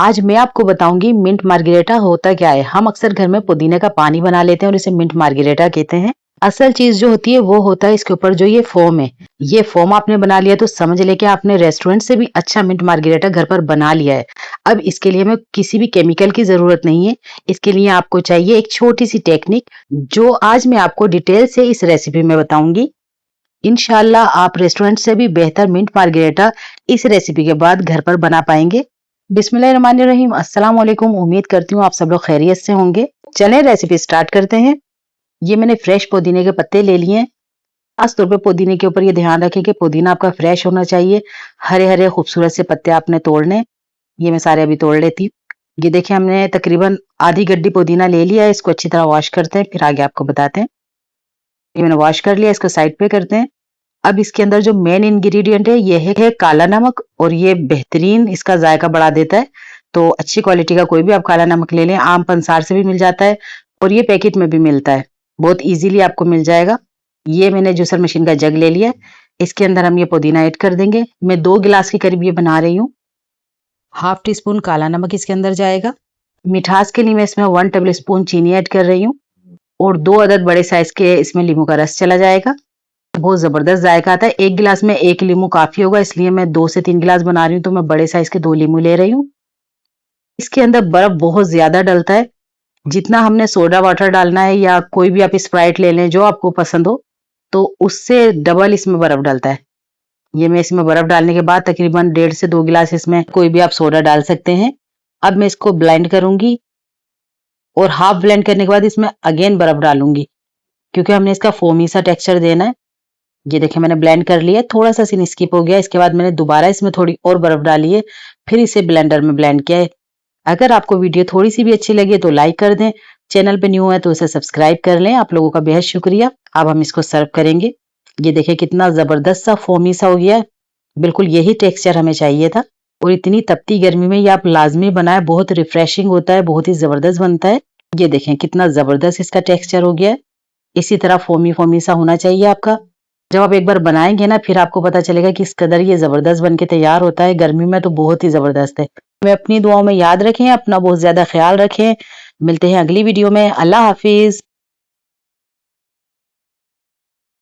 आज मैं आपको बताऊंगी मिंट मार्गरेटा होता क्या है। हम अक्सर घर में पुदीने का पानी बना लेते हैं और इसे मिंट मार्गरेटा कहते हैं। असल चीज जो होती है वो होता है इसके ऊपर जो ये फोम है। ये फोम आपने बना लिया तो समझ ले कि आपने रेस्टोरेंट से भी अच्छा मिंट मार्गरेटा घर पर बना लिया है। अब इसके लिए हमें किसी भी केमिकल की जरूरत नहीं है। इसके लिए आपको चाहिए एक छोटी सी टेक्निक जो आज मैं आपको डिटेल से इस रेसिपी में बताऊंगी। इंशाल्लाह आप रेस्टोरेंट से भी बेहतर मिंट मार्गरेटा इस रेसिपी के बाद घर पर बना पाएंगे। बिस्मिल्लाहिर्रहमानिर्रहीम, अस्सलाम वालेकुम। उम्मीद करती हूँ आप सब लोग खैरियत से होंगे। चलें रेसिपी स्टार्ट करते हैं। ये मैंने फ्रेश पुदीने के पत्ते ले लिए हैं। खास तौर पे पुदीने के ऊपर ये ध्यान रखें कि पुदीना आपका फ्रेश होना चाहिए। हरे हरे खूबसूरत से पत्ते आपने तोड़ने। ये मैं सारे अभी तोड़ लेती हूँ। ये देखिए हमने तकरीबन आधी गड्डी पुदीना ले लिया है। इसको अच्छी तरह वॉश करते हैं, फिर आगे आपको बताते हैं। ये मैंने वॉश कर लिया, इसको साइड पे करते हैं। अब इसके अंदर जो मेन इंग्रेडिएंट है ये है काला नमक, और ये बेहतरीन इसका जायका बढ़ा देता है। तो अच्छी क्वालिटी का कोई भी आप काला नमक ले लें, आम पंसार से भी मिल जाता है और ये पैकेट में भी मिलता है, बहुत इजीली आपको मिल जाएगा। ये मैंने जूसर मशीन का जग ले लिया है। इसके अंदर हम ये पुदीना ऐड कर देंगे। मैं 2 गिलास के करीब ये बना रही हूँ। हाफ टी स्पून काला नमक इसके अंदर जाएगा। मिठास के लिए मैं इसमें 1 टेबल स्पून चीनी ऐड कर रही हूँ और 2 अदद बड़े साइज के इसमें नींबू का रस चला जाएगा। बहुत जबरदस्त जायका आता है। 1 गिलास में 1 लीमू काफी होगा, इसलिए मैं 2 से 3 गिलास बना रही हूँ, तो मैं बड़े साइज के 2 लीमू ले रही हूँ। इसके अंदर बर्फ बहुत ज्यादा डलता है। जितना हमने सोडा वाटर डालना है या कोई भी आप स्प्राइट ले लें जो आपको पसंद हो, तो उससे डबल इसमें बर्फ डलता है। ये मैं इसमें बर्फ डालने के बाद तकरीबन 1.5 से 2 गिलास इसमें कोई भी आप सोडा डाल सकते हैं। अब मैं इसको ब्लेंड करूंगी और हाफ ब्लेंड करने के बाद इसमें अगेन बर्फ डालूंगी, क्योंकि हमने इसका फोमी सा टेक्सचर देना है। ये देखिए मैंने ब्लेंड कर लिया, थोड़ा सा सीन स्किप हो गया। इसके बाद मैंने दोबारा इसमें थोड़ी और बर्फ डाली है, फिर इसे ब्लेंडर में ब्लेंड किया है। अगर आपको वीडियो थोड़ी सी भी अच्छी लगी तो लाइक कर दें, चैनल पे न्यू है तो इसे सब्सक्राइब कर लें। आप लोगों का बेहद शुक्रिया। अब हम इसको सर्व करेंगे। ये देखिए कितना जबरदस्त सा फोमी सा हो गया है। बिल्कुल यही टेक्सचर हमें चाहिए था। और इतनी तपती गर्मी में ये आप लाजमी बनाएं, बहुत रिफ्रेशिंग होता है, बहुत ही जबरदस्त बनता है। ये देखें कितना जबरदस्त इसका टेक्सचर हो गया है। इसी तरह फोमी फोमी सा होना चाहिए आपका। जब आप एक बार बनाएंगे ना, फिर आपको पता चलेगा कि इस कदर ये जबरदस्त बन के तैयार होता है। गर्मी में तो बहुत ही जबरदस्त है। हमें अपनी दुआओं में याद रखें, अपना बहुत ज्यादा ख्याल रखें। मिलते हैं अगली वीडियो में। अल्लाह हाफिज।